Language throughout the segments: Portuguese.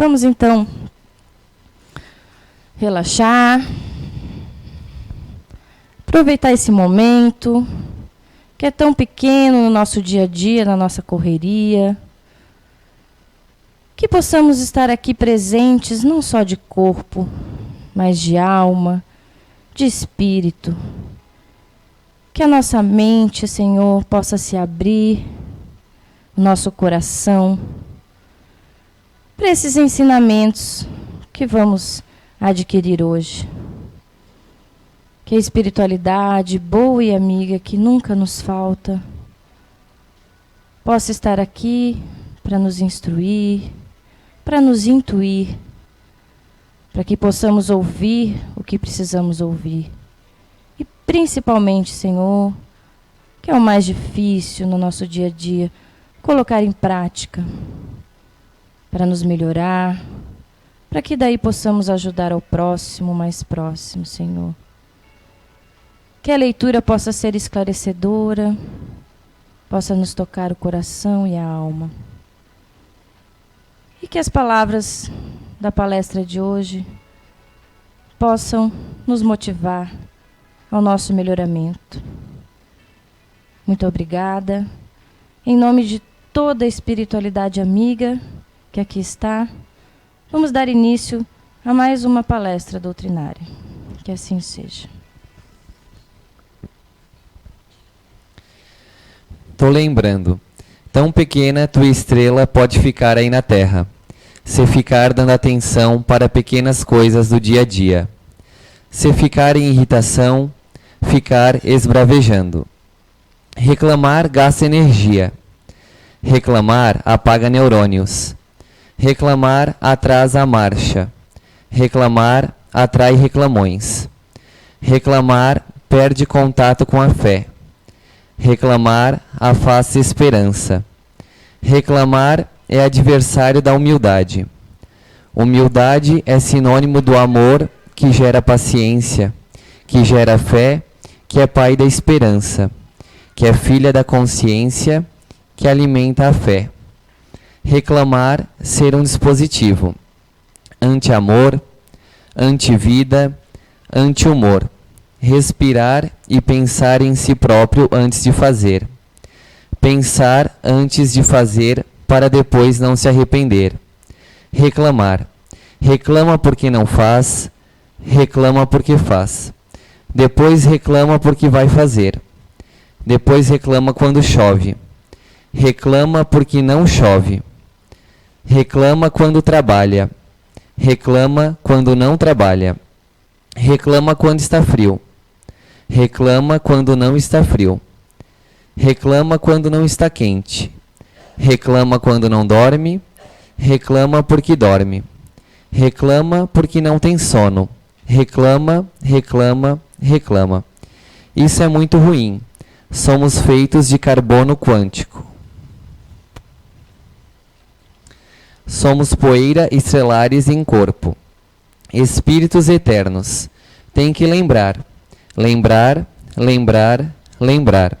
Vamos então relaxar, aproveitar esse momento que é tão pequeno no nosso dia a dia, na nossa correria, que possamos estar aqui presentes não só de corpo, mas de alma, de espírito. Que a nossa mente, Senhor, possa se abrir, o nosso coração, para esses ensinamentos que vamos adquirir hoje. Que a espiritualidade boa e amiga que nunca nos falta possa estar aqui para nos instruir, para nos intuir, para que possamos ouvir o que precisamos ouvir. E principalmente, Senhor, que é o mais difícil no nosso dia a dia, colocar em prática, para nos melhorar, para que daí possamos ajudar ao próximo, mais próximo, Senhor. Que a leitura possa ser esclarecedora, possa nos tocar o coração e a alma. E que as palavras da palestra de hoje possam nos motivar ao nosso melhoramento. Muito obrigada. Em nome de toda a espiritualidade amiga que aqui está, vamos dar início a mais uma palestra doutrinária. Que assim seja. Tô lembrando, tão pequena tua estrela pode ficar aí na terra, se ficar dando atenção para pequenas coisas do dia a dia. Se ficar em irritação, ficar esbravejando. Reclamar gasta energia. Reclamar apaga neurônios. Reclamar atrasa a marcha. Reclamar atrai reclamões. Reclamar perde contato com a fé. Reclamar afasta esperança. Reclamar é adversário da humildade. Humildade é sinônimo do amor que gera paciência, que gera fé, que é pai da esperança, que é filha da consciência, que alimenta a fé. Reclamar ser um dispositivo. Anti-amor, anti-vida, anti-humor. Respirar e pensar em si próprio antes de fazer. Pensar antes de fazer para depois não se arrepender. Reclamar. Reclama porque não faz, reclama porque faz. Depois reclama porque vai fazer. Depois reclama quando chove. Reclama porque não chove. Reclama quando trabalha. Reclama quando não trabalha. Reclama quando está frio. Reclama quando não está frio. Reclama quando não está quente. Reclama quando não dorme. Reclama porque dorme. Reclama porque não tem sono. Reclama, reclama, reclama. Isso é muito ruim. Somos feitos de carbono quântico. Somos poeira estelares em corpo. Espíritos eternos. Tem que lembrar. Lembrar, lembrar, lembrar.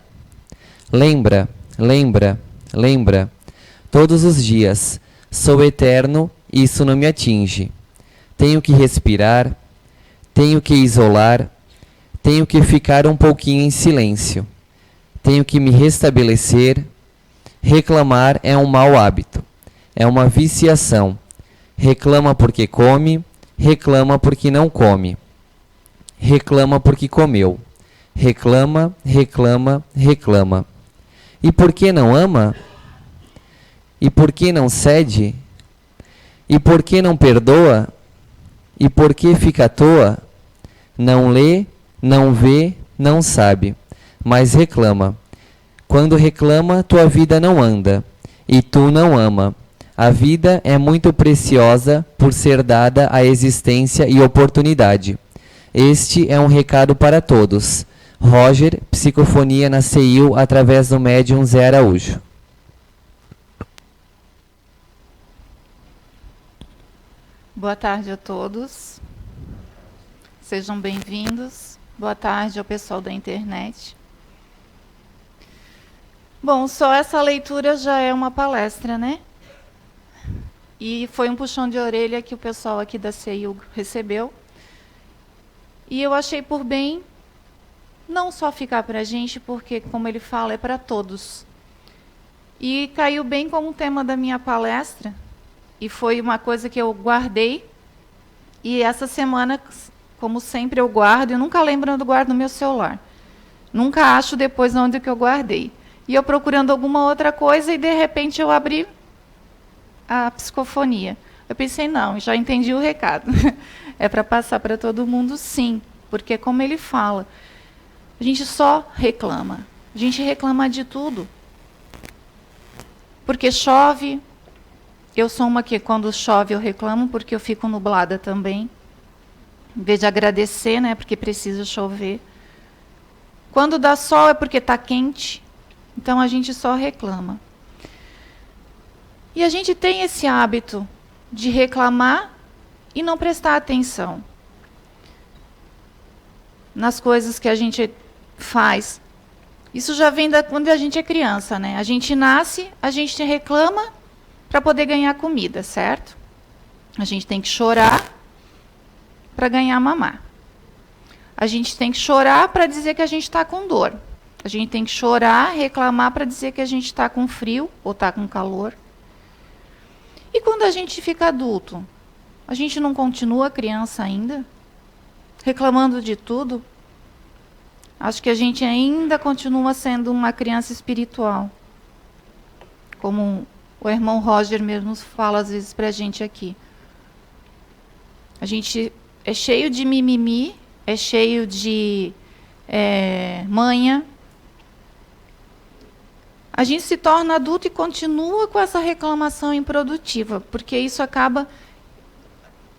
Lembra, lembra, lembra. Todos os dias. Sou eterno, isso não me atinge. Tenho que respirar. Tenho que isolar. Tenho que ficar um pouquinho em silêncio. Tenho que me restabelecer. Reclamar é um mau hábito. É uma viciação. Reclama porque come. Reclama porque não come. Reclama porque comeu. Reclama, reclama, reclama. E por que não ama? E por que não cede? E por que não perdoa? E por que fica à toa? Não lê, não vê, não sabe, mas reclama. Quando reclama, tua vida não anda, e tu não ama. A vida é muito preciosa por ser dada a existência e oportunidade. Este é um recado para todos. Roger, psicofonia na CEIU através do médium Zé Araújo. Boa tarde a todos. Sejam bem-vindos. Boa tarde ao pessoal da internet. Bom, só essa leitura já é uma palestra, né? E foi um puxão de orelha que o pessoal aqui da CEIU recebeu. E eu achei por bem não só ficar para a gente, porque, como ele fala, é para todos. E caiu bem como tema da minha palestra, e foi uma coisa que eu guardei. E essa semana, como sempre, eu guardo, eu nunca lembro onde eu guardo no meu celular. Nunca acho depois onde que eu guardei. E eu procurando alguma outra coisa, e de repente eu abri a psicofonia. Eu pensei, não, já entendi o recado. É para passar para todo mundo, sim. Porque, como ele fala, a gente só reclama. A gente reclama de tudo. Porque chove. Eu sou uma que, quando chove, eu reclamo, porque eu fico nublada também. Em vez de agradecer, né, porque precisa chover. Quando dá sol, é porque está quente. Então, a gente só reclama. E a gente tem esse hábito de reclamar e não prestar atenção nas coisas que a gente faz. Isso já vem quando a gente é criança, né? A gente nasce, a gente reclama para poder ganhar comida, certo? A gente tem que chorar para ganhar mamar. A gente tem que chorar para dizer que a gente está com dor. A gente tem que chorar, reclamar para dizer que a gente está com frio ou está com calor. E quando a gente fica adulto, a gente não continua criança ainda? Reclamando de tudo? Acho que a gente ainda continua sendo uma criança espiritual. Como o irmão Roger mesmo fala às vezes para a gente aqui. A gente é cheio de mimimi, é cheio de manha. A gente se torna adulto e continua com essa reclamação improdutiva, porque isso acaba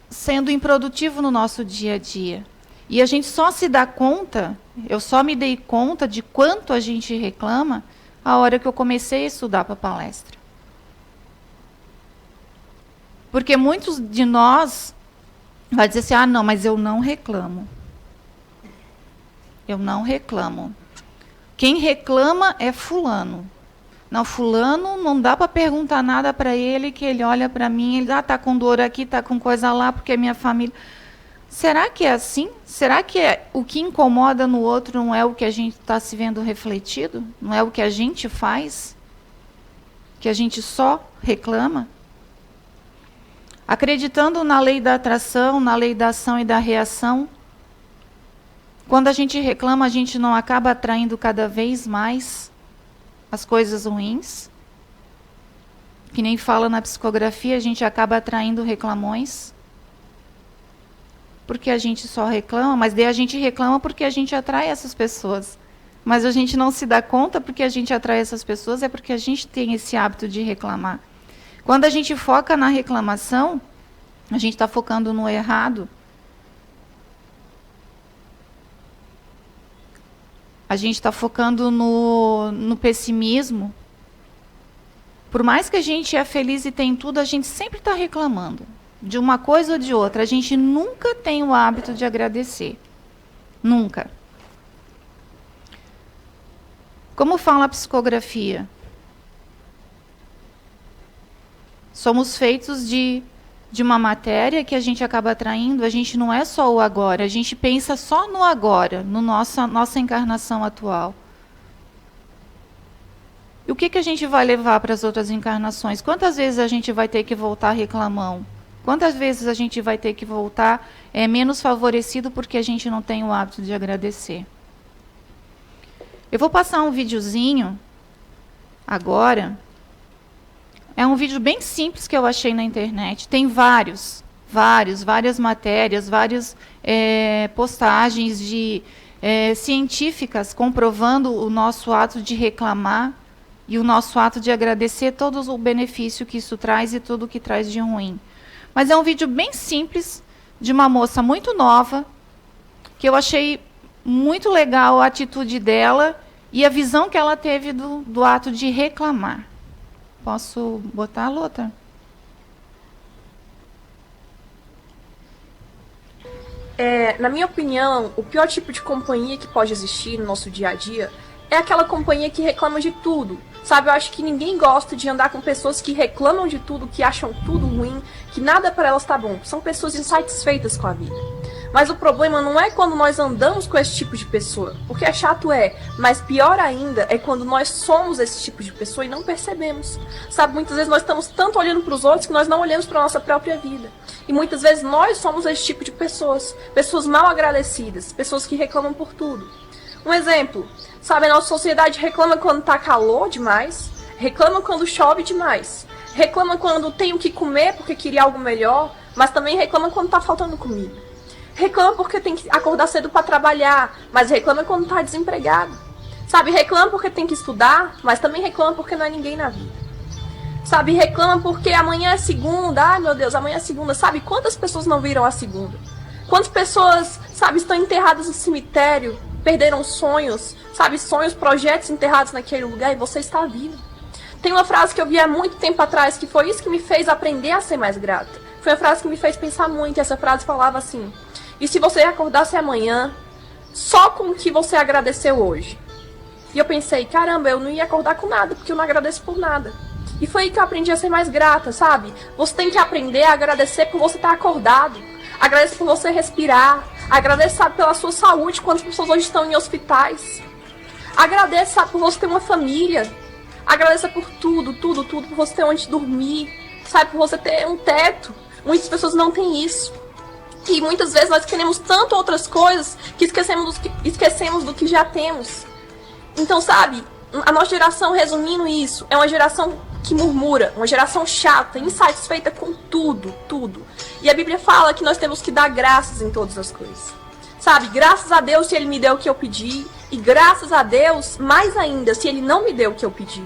sendo improdutivo no nosso dia a dia. E a gente só se dá conta, eu só me dei conta de quanto a gente reclama a hora que eu comecei a estudar para a palestra. Porque muitos de nós vai dizer assim, não, mas eu não reclamo. Eu não reclamo. Quem reclama é fulano. Não, fulano, não dá para perguntar nada para ele, que ele olha para mim, ele está com dor aqui, está com coisa lá, porque é minha família. Será que é assim? Será que o que incomoda no outro não é o que a gente está se vendo refletido? Não é o que a gente faz? Que a gente só reclama? Acreditando na lei da atração, na lei da ação e da reação, quando a gente reclama, a gente não acaba atraindo cada vez mais as coisas ruins? Que nem fala na psicografia, a gente acaba atraindo reclamões. Porque a gente só reclama, mas daí a gente reclama porque a gente atrai essas pessoas. Mas a gente não se dá conta porque a gente atrai essas pessoas, é porque a gente tem esse hábito de reclamar. Quando a gente foca na reclamação, a gente está focando no errado. A gente está focando no pessimismo. Por mais que a gente é feliz e tem tudo, a gente sempre está reclamando. De uma coisa ou de outra. A gente nunca tem o hábito de agradecer. Nunca. Como fala a psicografia? Somos feitos de uma matéria que a gente acaba atraindo. A gente não é só o agora. A gente pensa só no agora, no nossa encarnação atual. E o que a gente vai levar para as outras encarnações? Quantas vezes a gente vai ter que voltar reclamão? Quantas vezes a gente vai ter que voltar menos favorecido porque a gente não tem o hábito de agradecer? Eu vou passar um videozinho agora. É um vídeo bem simples que eu achei na internet. Tem várias matérias, várias postagens científicas comprovando o nosso ato de reclamar e o nosso ato de agradecer todo o benefício que isso traz e tudo o que traz de ruim. Mas é um vídeo bem simples, de uma moça muito nova, que eu achei muito legal a atitude dela e a visão que ela teve do ato de reclamar. Posso botar, Lothar? Na minha opinião, o pior tipo de companhia que pode existir no nosso dia a dia é aquela companhia que reclama de tudo. Sabe, eu acho que ninguém gosta de andar com pessoas que reclamam de tudo, que acham tudo ruim, que nada para elas tá bom. São pessoas insatisfeitas com a vida. Mas o problema não é quando nós andamos com esse tipo de pessoa. O que é chato mas pior ainda é quando nós somos esse tipo de pessoa e não percebemos. Sabe, muitas vezes nós estamos tanto olhando para os outros que nós não olhamos para a nossa própria vida. E muitas vezes nós somos esse tipo de pessoas. Pessoas mal agradecidas, pessoas que reclamam por tudo. Um exemplo, sabe, a nossa sociedade reclama quando tá calor demais, reclama quando chove demais, reclama quando tem o que comer porque queria algo melhor, mas também reclama quando tá faltando comida. Reclama porque tem que acordar cedo para trabalhar, mas reclama quando tá desempregado. Sabe, reclama porque tem que estudar, mas também reclama porque não é ninguém na vida. Sabe, reclama porque amanhã é segunda, ai meu Deus, amanhã é segunda. Sabe, quantas pessoas não viram a segunda? Quantas pessoas, sabe, estão enterradas no cemitério, perderam sonhos, sabe, sonhos, projetos enterrados naquele lugar e você está vivo. Tem uma frase que eu vi há muito tempo atrás, que foi isso que me fez aprender a ser mais grata. Foi uma frase que me fez pensar muito, e essa frase falava assim: e se você acordasse amanhã só com o que você agradeceu hoje? E eu pensei, caramba, eu não ia acordar com nada, porque eu não agradeço por nada. E foi aí que eu aprendi a ser mais grata, sabe? Você tem que aprender a agradecer por você estar acordado. Agradeça por você respirar. Agradeça, sabe, pela sua saúde, quantas pessoas hoje estão em hospitais. Agradeça, sabe, por você ter uma família. Agradeça por tudo, tudo, tudo. Por você ter onde dormir. Sabe, por você ter um teto. Muitas pessoas não têm isso. E muitas vezes nós queremos tanto outras coisas que esquecemos do que já temos. Então, sabe, a nossa geração, resumindo isso, é uma geração que murmura, uma geração chata, insatisfeita com tudo, tudo. E a Bíblia fala que nós temos que dar graças em todas as coisas. Sabe, graças a Deus se Ele me deu o que eu pedi, e graças a Deus, mais ainda, se Ele não me deu o que eu pedi.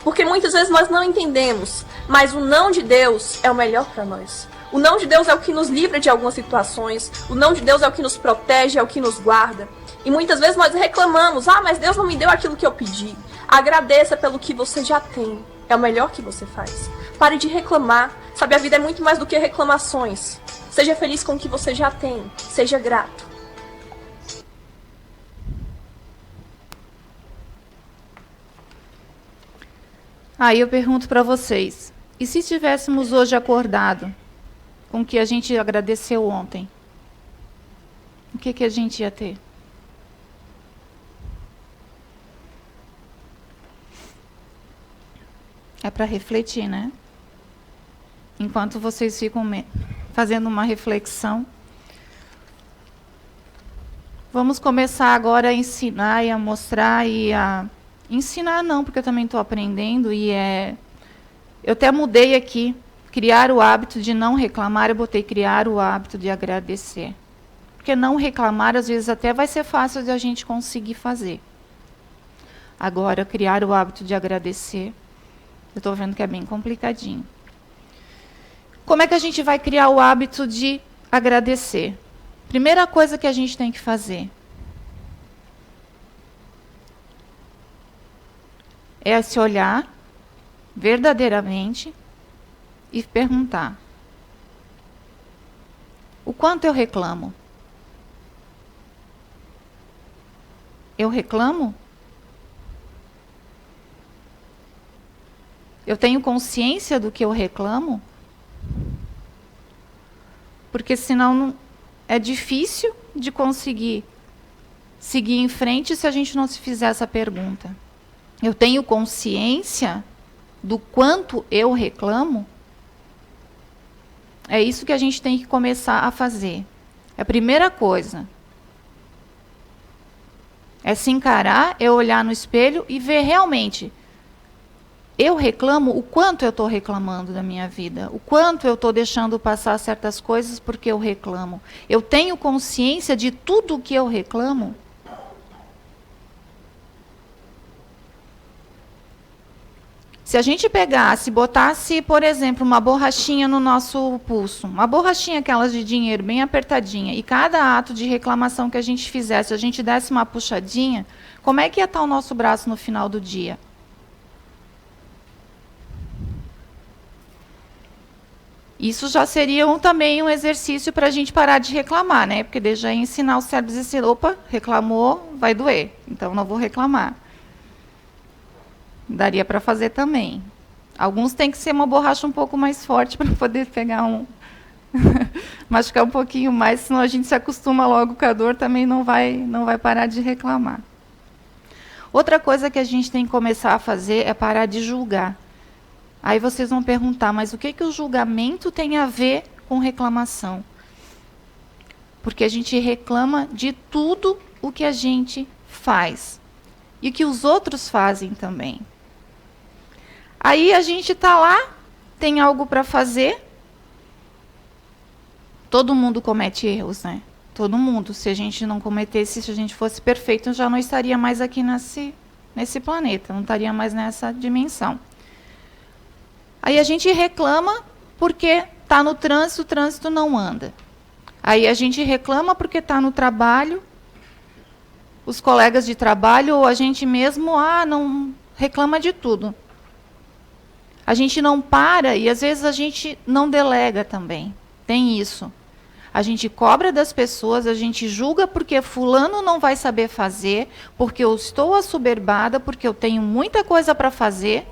Porque muitas vezes nós não entendemos, mas o não de Deus é o melhor para nós. O não de Deus é o que nos livra de algumas situações, o não de Deus é o que nos protege, é o que nos guarda. E muitas vezes nós reclamamos, mas Deus não me deu aquilo que eu pedi. Agradeça pelo que você já tem, é o melhor que você faz. Pare de reclamar, sabe, a vida é muito mais do que reclamações. Seja feliz com o que você já tem, seja grato. Aí eu pergunto para vocês, e se estivéssemos hoje acordado com o que a gente agradeceu ontem, o que a gente ia ter? É para refletir, né? Enquanto vocês ficam fazendo uma reflexão, vamos começar agora a ensinar e a mostrar e a... Ensinar não, porque eu também estou aprendendo e eu até mudei aqui, criar o hábito de não reclamar, eu botei criar o hábito de agradecer. Porque não reclamar, às vezes, até vai ser fácil de a gente conseguir fazer. Agora, criar o hábito de agradecer, eu estou vendo que é bem complicadinho. Como é que a gente vai criar o hábito de agradecer? Primeira coisa que a gente tem que fazer é se olhar verdadeiramente e perguntar: o quanto eu reclamo? Eu reclamo? Eu tenho consciência do que eu reclamo? Porque senão é difícil de conseguir seguir em frente se a gente não se fizer essa pergunta. Eu tenho consciência do quanto eu reclamo? É isso que a gente tem que começar a fazer. A primeira coisa é se encarar, é olhar no espelho e ver realmente, eu reclamo o quanto eu estou reclamando da minha vida, o quanto eu estou deixando passar certas coisas porque eu reclamo. Eu tenho consciência de tudo que eu reclamo? Se a gente pegasse, botasse, por exemplo, uma borrachinha no nosso pulso, uma borrachinha aquelas de dinheiro bem apertadinha, e cada ato de reclamação que a gente fizesse, a gente desse uma puxadinha, como é que ia estar o nosso braço no final do dia? Isso já seria também um exercício para a gente parar de reclamar, né? Porque daí já ia ensinar o cérebro a dizer, opa, reclamou, vai doer, então não vou reclamar. Daria para fazer também. Alguns tem que ser uma borracha um pouco mais forte para poder pegar machucar um pouquinho mais, senão a gente se acostuma logo com a dor, também não vai parar de reclamar. Outra coisa que a gente tem que começar a fazer é parar de julgar. Aí vocês vão perguntar, mas o que o julgamento tem a ver com reclamação? Porque a gente reclama de tudo o que a gente faz. E que os outros fazem também. Aí a gente está lá, tem algo para fazer. Todo mundo comete erros, né? Todo mundo. Se a gente não cometesse, se a gente fosse perfeito, eu já não estaria mais aqui nesse planeta, não estaria mais nessa dimensão. Aí a gente reclama porque está no trânsito, o trânsito não anda. Aí a gente reclama porque está no trabalho, os colegas de trabalho, ou a gente mesmo, não reclama de tudo. A gente não para e às vezes a gente não delega também. Tem isso. A gente cobra das pessoas, a gente julga porque fulano não vai saber fazer, porque eu estou assoberbada, porque eu tenho muita coisa para fazer.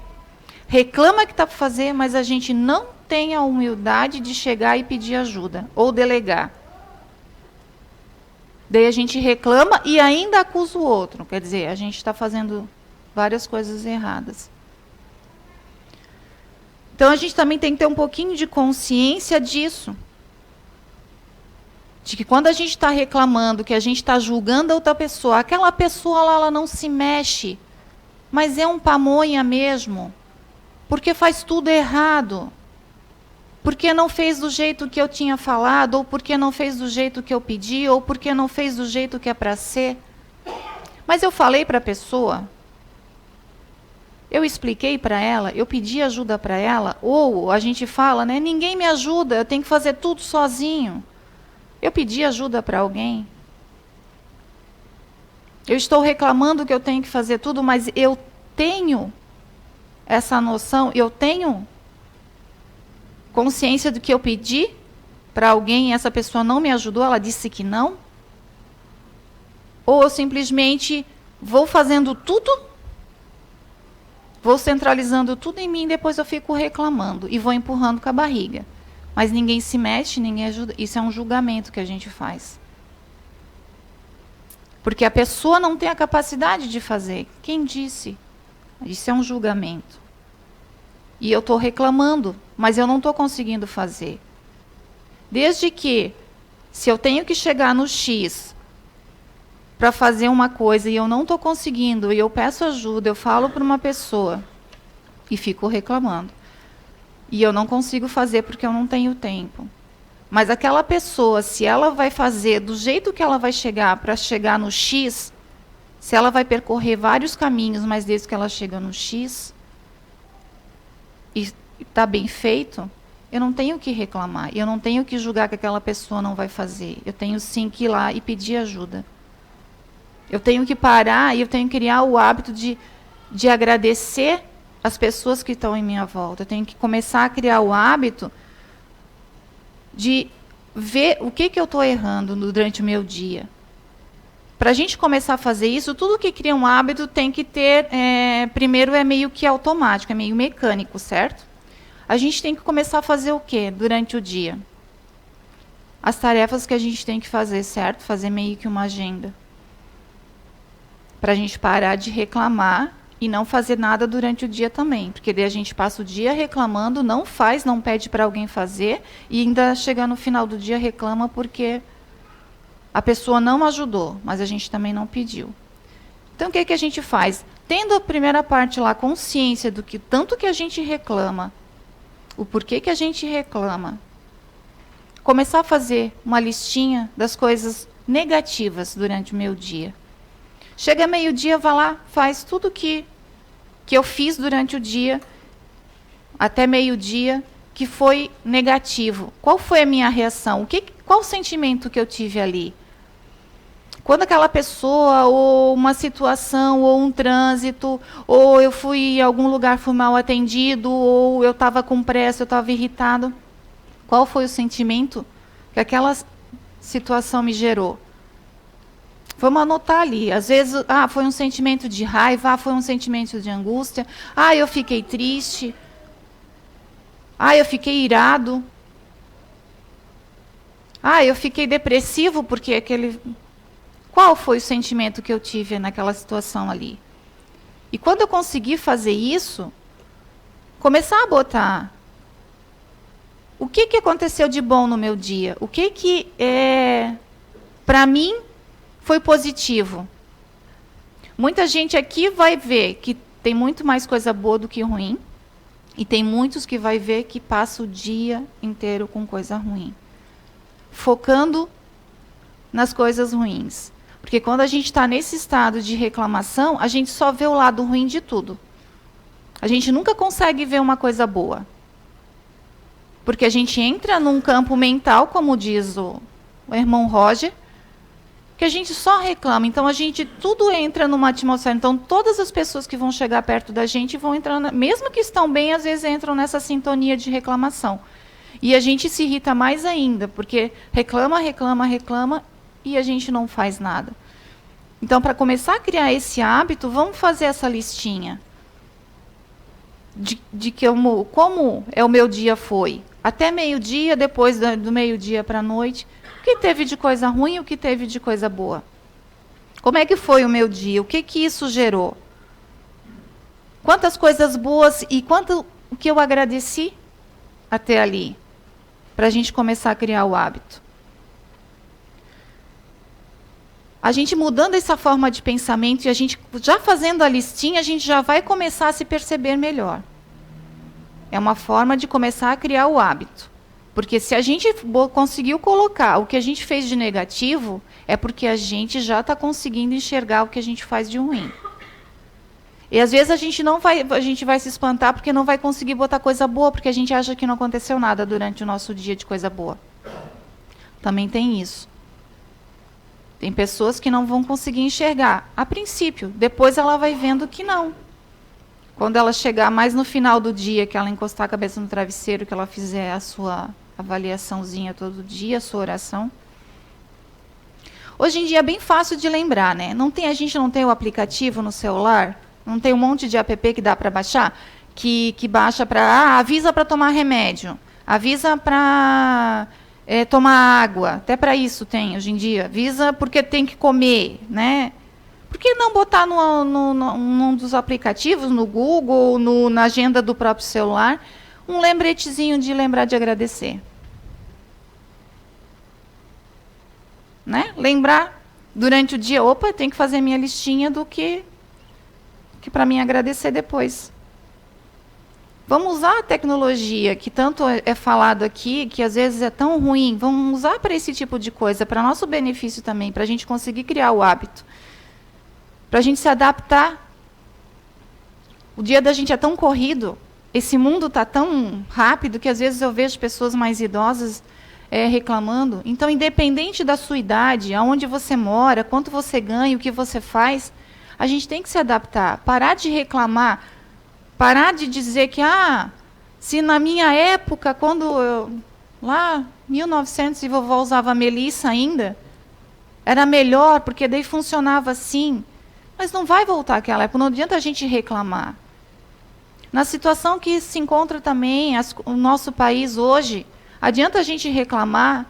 Reclama que está para fazer, mas a gente não tem a humildade de chegar e pedir ajuda, ou delegar. Daí a gente reclama e ainda acusa o outro. Quer dizer, a gente está fazendo várias coisas erradas. Então a gente também tem que ter um pouquinho de consciência disso. De que quando a gente está reclamando, que a gente está julgando a outra pessoa, aquela pessoa lá, ela não se mexe, mas é um pamonha mesmo, porque faz tudo errado, porque não fez do jeito que eu tinha falado, ou porque não fez do jeito que eu pedi, ou porque não fez do jeito que é para ser. Mas eu falei para a pessoa, eu expliquei para ela, eu pedi ajuda para ela, ou a gente fala, né, ninguém me ajuda, eu tenho que fazer tudo sozinho. Eu pedi ajuda para alguém. Eu estou reclamando que eu tenho que fazer tudo, mas eu tenho essa noção, eu tenho consciência do que eu pedi para alguém e essa pessoa não me ajudou, ela disse que não? Ou eu simplesmente vou fazendo tudo, vou centralizando tudo em mim e depois eu fico reclamando e vou empurrando com a barriga. Mas ninguém se mexe, ninguém ajuda. Isso é um julgamento que a gente faz. Porque a pessoa não tem a capacidade de fazer. Quem disse? Isso é um julgamento. E eu estou reclamando, mas eu não estou conseguindo fazer. Desde que, se eu tenho que chegar no X para fazer uma coisa e eu não estou conseguindo, e eu peço ajuda, eu falo para uma pessoa e fico reclamando. E eu não consigo fazer porque eu não tenho tempo. Mas aquela pessoa, se ela vai fazer do jeito que ela vai chegar para chegar no X, se ela vai percorrer vários caminhos, mas desde que ela chega no X, e está bem feito, eu não tenho que reclamar. Eu não tenho que julgar que aquela pessoa não vai fazer. Eu tenho sim que ir lá e pedir ajuda. Eu tenho que parar e eu tenho que criar o hábito de agradecer as pessoas que estão em minha volta. Eu tenho que começar a criar o hábito de ver o que eu estou errando durante o meu dia. Para a gente começar a fazer isso, tudo que cria um hábito tem que ter, primeiro é meio que automático, é meio mecânico, certo? A gente tem que começar a fazer o quê durante o dia? As tarefas que a gente tem que fazer, certo? Fazer meio que uma agenda. Para a gente parar de reclamar e não fazer nada durante o dia também. Porque daí a gente passa o dia reclamando, não faz, não pede para alguém fazer, e ainda chega no final do dia reclama porque a pessoa não ajudou, mas a gente também não pediu. Então o que a gente faz? Tendo a primeira parte lá, consciência do que tanto que a gente reclama, o porquê que a gente reclama, começar a fazer uma listinha das coisas negativas durante o meu dia. Chega meio-dia, vai lá, faz tudo que eu fiz durante o dia, até meio-dia, que foi negativo. Qual foi a minha reação? Qual o sentimento que eu tive ali? Quando aquela pessoa, ou uma situação, ou um trânsito, ou eu fui em algum lugar, fui mal atendido, ou eu estava com pressa, eu estava irritado, qual foi o sentimento que aquela situação me gerou? Vamos anotar ali. Às vezes, foi um sentimento de raiva, foi um sentimento de angústia, eu fiquei triste, eu fiquei irado, eu fiquei depressivo porque aquele... Qual foi o sentimento que eu tive naquela situação ali? E quando eu consegui fazer isso, começar a botar o que aconteceu de bom no meu dia, o que para mim foi positivo. Muita gente aqui vai ver que tem muito mais coisa boa do que ruim, e tem muitos que vai ver que passa o dia inteiro com coisa ruim, focando nas coisas ruins. Porque quando a gente está nesse estado de reclamação, a gente só vê o lado ruim de tudo. A gente nunca consegue ver uma coisa boa. Porque a gente entra num campo mental, como diz o irmão Roger, que a gente só reclama. Então, tudo entra numa atmosfera. Então, todas as pessoas que vão chegar perto da gente vão entrar, mesmo que estão bem, às vezes entram nessa sintonia de reclamação. E a gente se irrita mais ainda, porque reclama, e a gente não faz nada. Então, para começar a criar esse hábito, vamos fazer essa listinha de como é o meu dia foi. Até meio-dia, depois do meio-dia para a noite, o que teve de coisa ruim e o que teve de coisa boa. Como é que foi o meu dia? O que isso gerou? Quantas coisas boas e quanto que eu agradeci até ali, para a gente começar a criar o hábito. A gente mudando essa forma de pensamento e a gente já fazendo a listinha, a gente já vai começar a se perceber melhor. É uma forma de começar a criar o hábito. Porque se a gente conseguiu colocar o que a gente fez de negativo, é porque a gente já está conseguindo enxergar o que a gente faz de ruim. E às vezes a gente vai se espantar porque não vai conseguir botar coisa boa, porque a gente acha que não aconteceu nada durante o nosso dia de coisa boa. Também tem isso. Tem pessoas que não vão conseguir enxergar a princípio, depois ela vai vendo que não. Quando ela chegar mais no final do dia, que ela encostar a cabeça no travesseiro, que ela fizer a sua avaliaçãozinha todo dia, a sua oração. Hoje em dia é bem fácil de lembrar, né? A gente não tem o aplicativo no celular, não tem um monte de app que dá para baixar, que baixa para, avisa para tomar remédio, avisa para tomar água, até para isso tem hoje em dia, avisa porque tem que comer, né? Por que não botar num dos aplicativos, no Google, na agenda do próprio celular, um lembretezinho de lembrar de agradecer? Né? Lembrar durante o dia, tem que fazer minha listinha do que para mim agradecer depois. Vamos usar a tecnologia, que tanto é falado aqui, que às vezes é tão ruim, vamos usar para esse tipo de coisa, para nosso benefício também, para a gente conseguir criar o hábito. Para a gente se adaptar. O dia da gente é tão corrido, esse mundo está tão rápido, que às vezes eu vejo pessoas mais idosas reclamando. Então, independente da sua idade, aonde você mora, quanto você ganha, o que você faz, a gente tem que se adaptar. Parar de reclamar, parar de dizer que, se na minha época, quando lá, 1900, e vovó usava melissa ainda, era melhor, porque daí funcionava assim. Mas não vai voltar àquela época, não adianta a gente reclamar. Na situação que se encontra também o nosso país hoje, adianta a gente reclamar,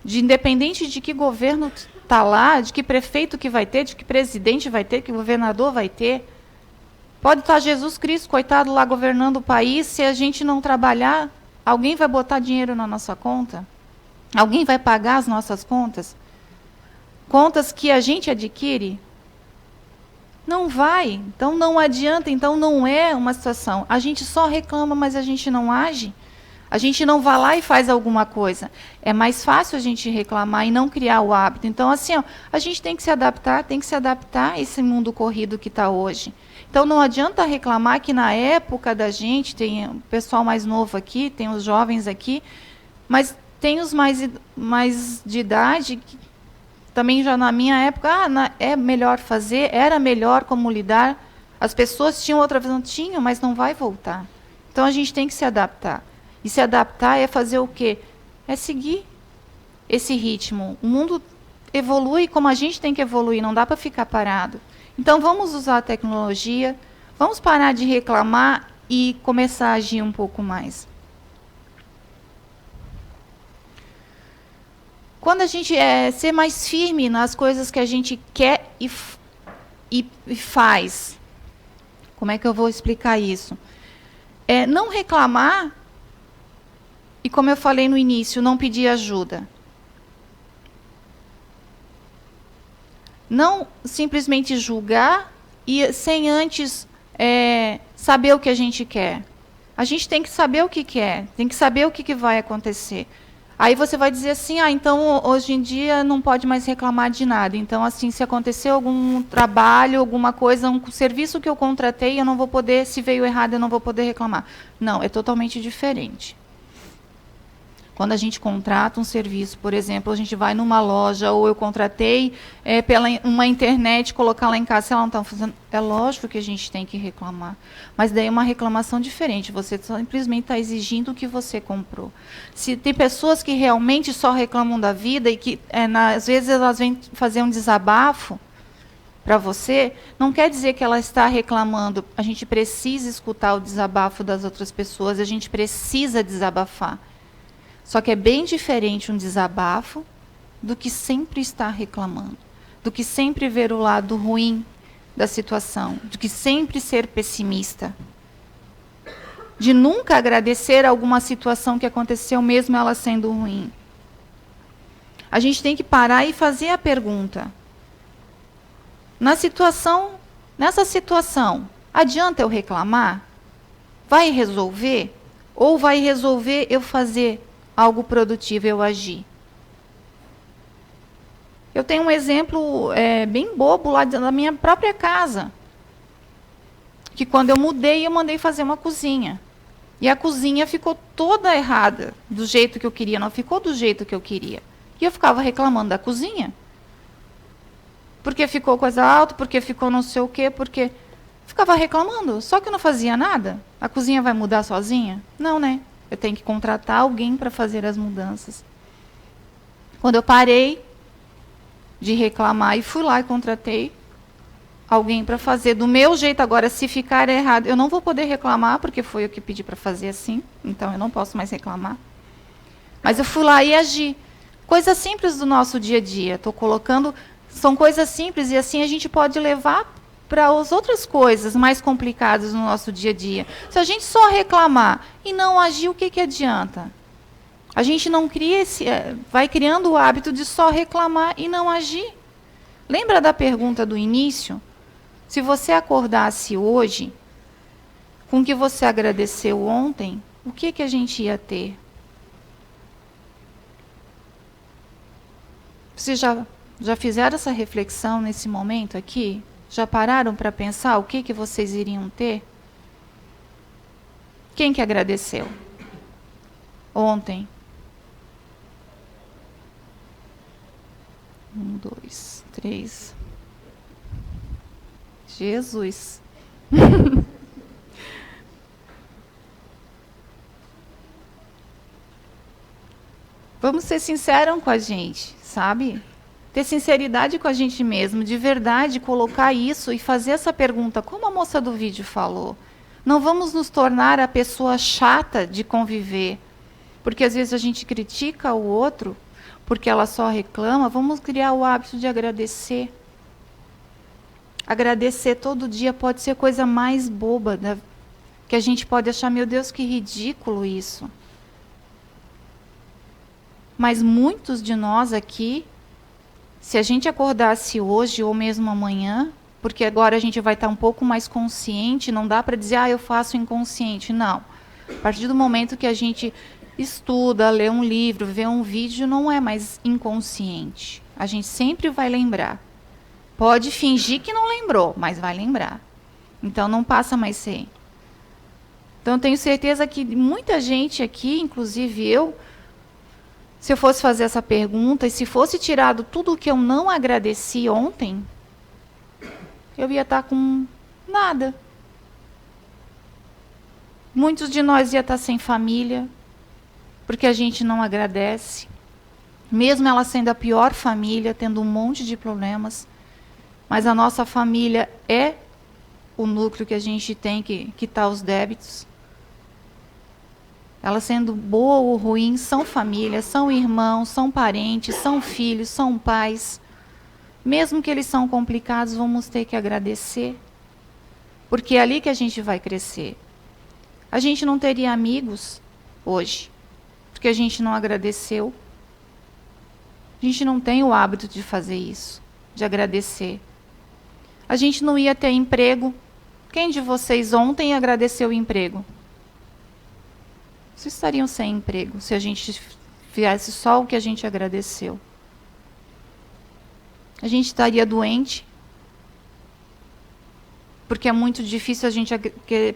independente de que governo está lá, de que prefeito que vai ter, de que presidente vai ter, que governador vai ter. Pode estar Jesus Cristo, coitado, lá governando o país, se a gente não trabalhar, alguém vai botar dinheiro na nossa conta? Alguém vai pagar as nossas contas? Contas que a gente adquire? Não vai, então não adianta, então não é uma situação. A gente só reclama, mas a gente não age. A gente não vai lá e faz alguma coisa. É mais fácil a gente reclamar e não criar o hábito. Então, assim, a gente tem que se adaptar a esse mundo corrido que está hoje. Então, não adianta reclamar que na época da gente, tem o pessoal mais novo aqui, tem os jovens aqui, mas tem os mais de idade que também já na minha época, é melhor fazer, era melhor como lidar. As pessoas tinham outra visão, tinham, mas não vai voltar. Então a gente tem que se adaptar. E se adaptar é fazer o quê? É seguir esse ritmo. O mundo evolui como a gente tem que evoluir, não dá para ficar parado. Então vamos usar a tecnologia, vamos parar de reclamar e começar a agir um pouco mais. Quando a gente ser mais firme nas coisas que a gente quer e faz, como é que eu vou explicar isso? Não reclamar e, como eu falei no início, não pedir ajuda. Não simplesmente julgar e sem antes saber o que a gente quer. A gente tem que saber o que quer, tem que saber o que vai acontecer. Aí você vai dizer assim, então hoje em dia não pode mais reclamar de nada. Então, assim, se acontecer algum trabalho, alguma coisa, um serviço que eu contratei, eu não vou poder, se veio errado, eu não vou poder reclamar. Não, é totalmente diferente. Quando a gente contrata um serviço, por exemplo, a gente vai numa loja, ou eu contratei pela uma internet, colocar lá em casa, se ela não está fazendo, é lógico que a gente tem que reclamar. Mas daí é uma reclamação diferente, você simplesmente está exigindo o que você comprou. Se tem pessoas que realmente só reclamam da vida e que, às vezes, elas vêm fazer um desabafo para você, não quer dizer que ela está reclamando. A gente precisa escutar o desabafo das outras pessoas, a gente precisa desabafar. Só que é bem diferente um desabafo do que sempre estar reclamando, do que sempre ver o lado ruim da situação, do que sempre ser pessimista, de nunca agradecer alguma situação que aconteceu, mesmo ela sendo ruim. A gente tem que parar e fazer a pergunta. Nessa situação, adianta eu reclamar? Vai resolver? Ou vai resolver eu fazer algo produtivo, eu agir? Eu tenho um exemplo bem bobo lá da minha própria casa. Que quando eu mudei, eu mandei fazer uma cozinha. E a cozinha ficou toda errada, do jeito que eu queria, não ficou do jeito que eu queria. E eu ficava reclamando da cozinha. Porque ficou coisa alta, porque ficou não sei o quê, porque... Ficava reclamando, só que eu não fazia nada. A cozinha vai mudar sozinha? Não, né? Eu tenho que contratar alguém para fazer as mudanças. Quando eu parei de reclamar e fui lá e contratei alguém para fazer do meu jeito, agora se ficar errado, eu não vou poder reclamar, porque foi eu que pedi para fazer assim, então eu não posso mais reclamar. Mas eu fui lá e agi. Coisas simples do nosso dia a dia. Estou colocando, são coisas simples e assim a gente pode levar para as outras coisas mais complicadas no nosso dia a dia. Se a gente só reclamar e não agir, o que adianta? A gente não cria vai criando o hábito de só reclamar e não agir. Lembra da pergunta do início? Se você acordasse hoje com o que você agradeceu ontem, o que a gente ia ter? Vocês já fizeram essa reflexão nesse momento aqui? Já pararam para pensar o que vocês iriam ter? Quem que agradeceu? Ontem. 1, 2, 3. Jesus. Vamos ser sinceros com a gente, sabe? Ter sinceridade com a gente mesmo, de verdade, colocar isso e fazer essa pergunta, como a moça do vídeo falou. Não vamos nos tornar a pessoa chata de conviver, porque às vezes a gente critica o outro, porque ela só reclama. Vamos criar o hábito de agradecer. Agradecer todo dia pode ser a coisa mais boba, que a gente pode achar, meu Deus, que ridículo isso. Mas muitos de nós aqui, se a gente acordasse hoje ou mesmo amanhã, porque agora a gente vai estar um pouco mais consciente, não dá para dizer, eu faço inconsciente. Não. A partir do momento que a gente estuda, lê um livro, vê um vídeo, não é mais inconsciente. A gente sempre vai lembrar. Pode fingir que não lembrou, mas vai lembrar. Então não passa mais sem. Então eu tenho certeza que muita gente aqui, inclusive eu, se eu fosse fazer essa pergunta, e se fosse tirado tudo o que eu não agradeci ontem, eu ia estar com nada. Muitos de nós ia estar sem família, porque a gente não agradece. mesmo ela sendo a pior família, tendo um monte de problemas, mas a nossa família é o núcleo que a gente tem que quitar os débitos. Ela sendo boa ou ruim, são família, são irmãos, são parentes, são filhos, são pais. Mesmo que eles são complicados, vamos ter que agradecer, porque é ali que a gente vai crescer. A gente não teria amigos hoje, porque a gente não agradeceu. A gente não tem o hábito de fazer isso, de agradecer. A gente não ia ter emprego. Quem de vocês ontem agradeceu o emprego? Vocês estariam sem emprego se a gente fizesse só o que a gente agradeceu. A gente estaria doente, porque é muito difícil a gente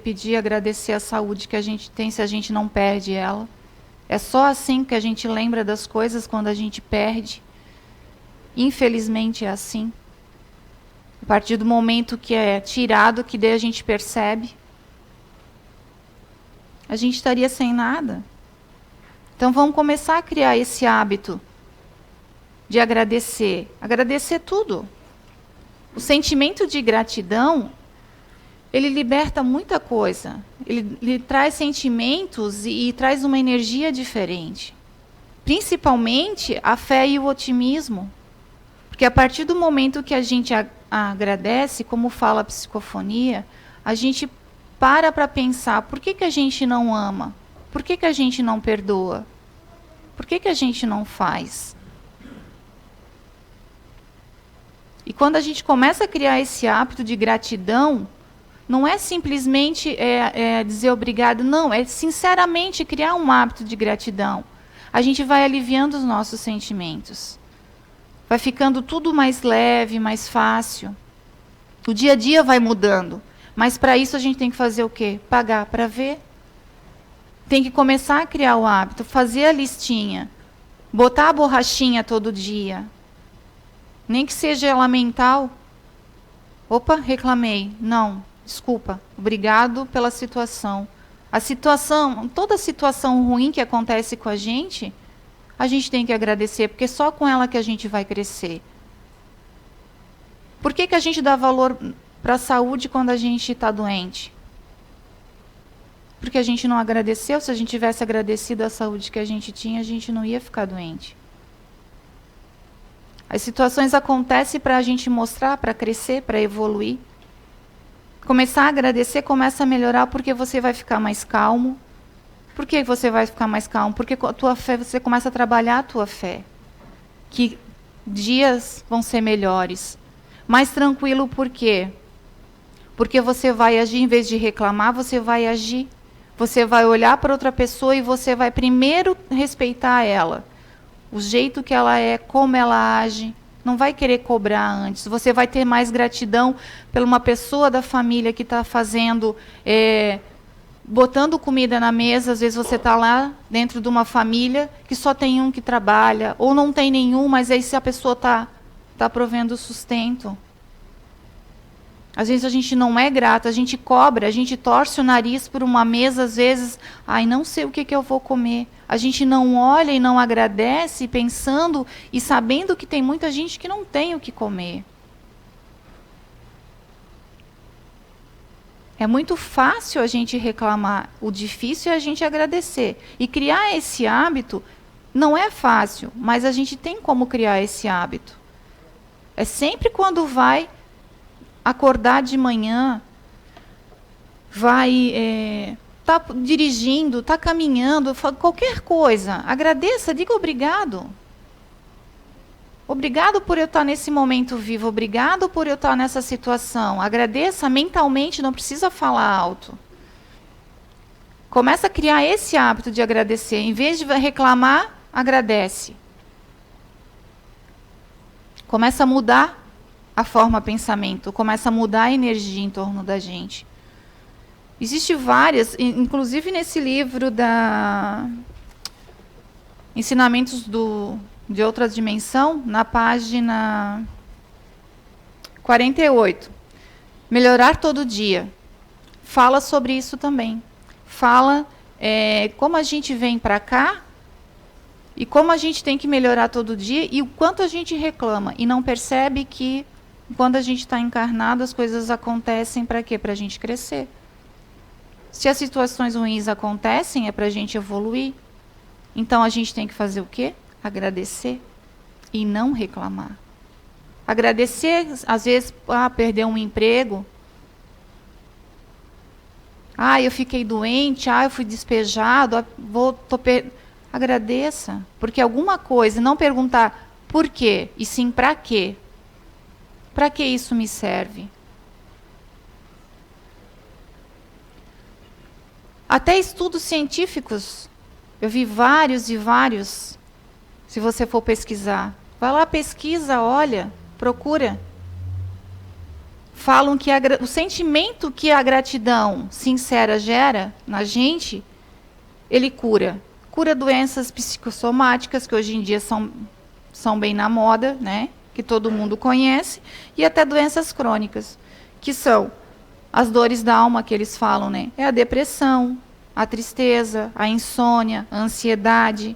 pedir e agradecer a saúde que a gente tem se a gente não perde ela. É só assim que a gente lembra das coisas quando a gente perde. Infelizmente é assim. A partir do momento que é tirado, que daí a gente percebe, a gente estaria sem nada. Então vamos começar a criar esse hábito de agradecer. Agradecer tudo. O sentimento de gratidão, ele liberta muita coisa. Ele traz sentimentos e traz uma energia diferente. Principalmente a fé e o otimismo. Porque a partir do momento que a gente agradece, como fala a psicofonia, a gente para pensar, por que a gente não ama? Por que a gente não perdoa? Por que a gente não faz? E quando a gente começa a criar esse hábito de gratidão, não é simplesmente dizer obrigado, não, é sinceramente criar um hábito de gratidão. A gente vai aliviando os nossos sentimentos. Vai ficando tudo mais leve, mais fácil. O dia a dia vai mudando. Mas para isso a gente tem que fazer o quê? Pagar para ver. Tem que começar a criar o hábito, fazer a listinha. Botar a borrachinha todo dia. Nem que seja ela mental. Opa, reclamei. Não, desculpa. Obrigado pela situação. Toda situação ruim que acontece com a gente tem que agradecer, porque só com ela que a gente vai crescer. Por que a gente dá valor para a saúde quando a gente está doente? Porque a gente não agradeceu. Se a gente tivesse agradecido a saúde que a gente tinha, a gente não ia ficar doente. As situações acontecem para a gente mostrar, para crescer, para evoluir. Começar a agradecer, começa a melhorar, porque você vai ficar mais calmo. Por que você vai ficar mais calmo? Porque com a tua fé, você começa a trabalhar a tua fé. Que dias vão ser melhores. Mais tranquilo, por quê? Porque você vai agir, em vez de reclamar, você vai agir. Você vai olhar para outra pessoa e você vai primeiro respeitar ela. O jeito que ela é, como ela age. Não vai querer cobrar antes. Você vai ter mais gratidão por uma pessoa da família que está fazendo, botando comida na mesa. Às vezes você está lá dentro de uma família que só tem um que trabalha, ou não tem nenhum, mas aí se a pessoa está provendo sustento. Às vezes a gente não é grato, a gente cobra, a gente torce o nariz por uma mesa, às vezes, não sei o que eu vou comer. A gente não olha e não agradece, pensando e sabendo que tem muita gente que não tem o que comer. É muito fácil a gente reclamar, o difícil é a gente agradecer. E criar esse hábito não é fácil, mas a gente tem como criar esse hábito. É sempre quando vai acordar de manhã, vai tá dirigindo, tá caminhando, qualquer coisa, agradeça, diga obrigado. Obrigado por eu estar nesse momento vivo, obrigado por eu estar nessa situação. Agradeça mentalmente, não precisa falar alto. Começa a criar esse hábito de agradecer. Em vez de reclamar, agradece. Começa a mudar a forma de pensamento, começa a mudar a energia em torno da gente. Existem várias, inclusive nesse livro da Ensinamentos de Outra Dimensão, na página 48. Melhorar todo dia. Fala sobre isso também. Fala como a gente vem para cá, E como a gente tem que melhorar todo dia e o quanto a gente reclama e não percebe que quando a gente está encarnado as coisas acontecem para quê? Para a gente crescer. Se as situações ruins acontecem é para a gente evoluir. Então a gente tem que fazer o quê? Agradecer e não reclamar. Agradecer, às vezes, perder um emprego. Eu fiquei doente, eu fui despejado, agradeça, porque alguma coisa, não perguntar por quê, e sim para quê. Para que isso me serve? Até estudos científicos, eu vi vários e vários, se você for pesquisar. Vai lá, pesquisa, olha, procura. Falam que o sentimento que a gratidão sincera gera na gente, ele cura. Cura doenças psicossomáticas, que hoje em dia são bem na moda, né? Que todo mundo conhece, e até doenças crônicas, que são as dores da alma que eles falam, né? É a depressão, a tristeza, a insônia, a ansiedade.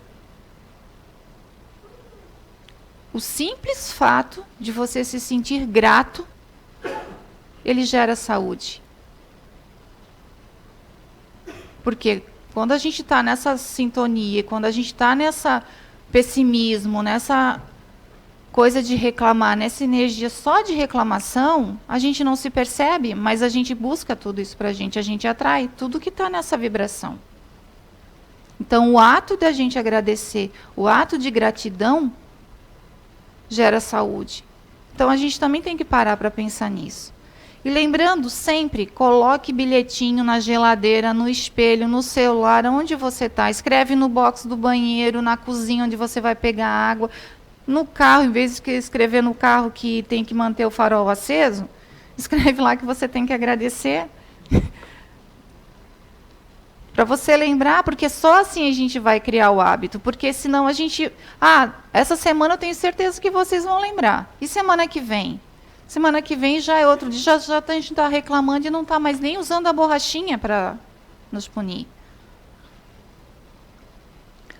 O simples fato de você se sentir grato, ele gera saúde. Porque quando a gente está nessa sintonia, quando a gente está nessa pessimismo, nessa coisa de reclamar, nessa energia só de reclamação, a gente não se percebe, mas a gente busca tudo isso para a gente atrai tudo que está nessa vibração. Então, o ato da gente agradecer, o ato de gratidão, gera saúde. Então, a gente também tem que parar para pensar nisso. E lembrando sempre, coloque bilhetinho na geladeira, no espelho, no celular, onde você está. Escreve no box do banheiro, na cozinha onde você vai pegar água. No carro, em vez de escrever no carro que tem que manter o farol aceso, escreve lá que você tem que agradecer. Para você lembrar, porque só assim a gente vai criar o hábito. Porque senão a gente... essa semana eu tenho certeza que vocês vão lembrar. E semana que vem? Semana que vem já é outro dia. Já a gente está reclamando e não está mais nem usando a borrachinha para nos punir.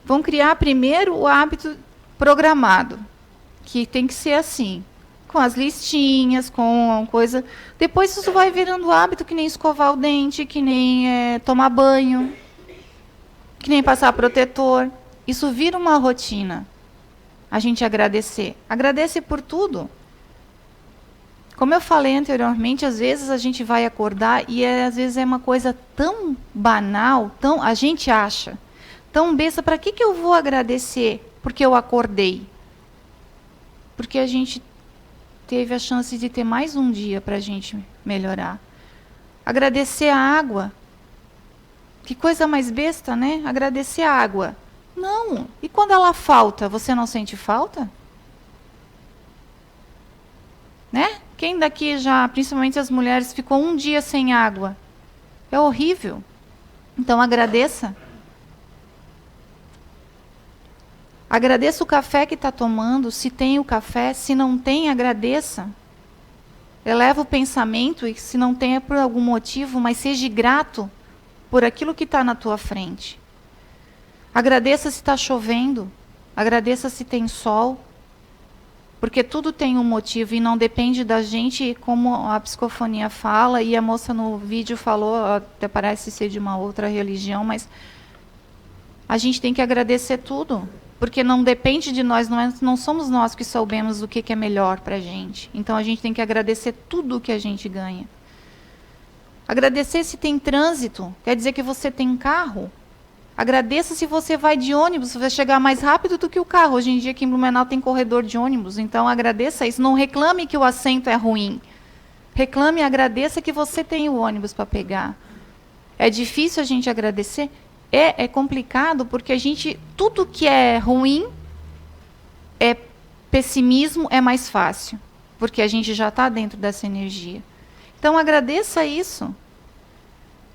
Vão criar primeiro o hábito programado, que tem que ser assim, com as listinhas, com coisa. Depois isso vai virando hábito, que nem escovar o dente, que nem tomar banho, que nem passar protetor. Isso vira uma rotina. A gente agradecer. Agradece por tudo. Como eu falei anteriormente, às vezes a gente vai acordar e às vezes é uma coisa tão banal, a gente acha, tão besta, para que eu vou agradecer? Porque eu acordei. Porque a gente teve a chance de ter mais um dia para a gente melhorar. Agradecer a água. Que coisa mais besta, né? Agradecer a água. Não. E quando ela falta, você não sente falta? Né? Quem daqui já, principalmente as mulheres, ficou um dia sem água? É horrível. Então agradeça. Agradeça o café que está tomando, se tem o café, se não tem, agradeça. Eleva o pensamento, e se não tem é por algum motivo, mas seja grato por aquilo que está na tua frente. Agradeça se está chovendo, agradeça se tem sol, porque tudo tem um motivo e não depende da gente, como a psicofonia fala, e a moça no vídeo falou, até parece ser de uma outra religião, mas a gente tem que agradecer tudo. Porque não depende de nós, não somos nós que soubemos o que é melhor para a gente. Então, a gente tem que agradecer tudo o que a gente ganha. Agradecer se tem trânsito, quer dizer que você tem carro. Agradeça se você vai de ônibus, você vai chegar mais rápido do que o carro. Hoje em dia, aqui em Blumenau, tem corredor de ônibus. Então, agradeça isso. Não reclame que o assento é ruim. Reclame e agradeça que você tem o ônibus para pegar. É difícil a gente agradecer? É complicado, porque a gente, tudo que é ruim, é pessimismo, é mais fácil, porque a gente já está dentro dessa energia. Então, agradeça isso.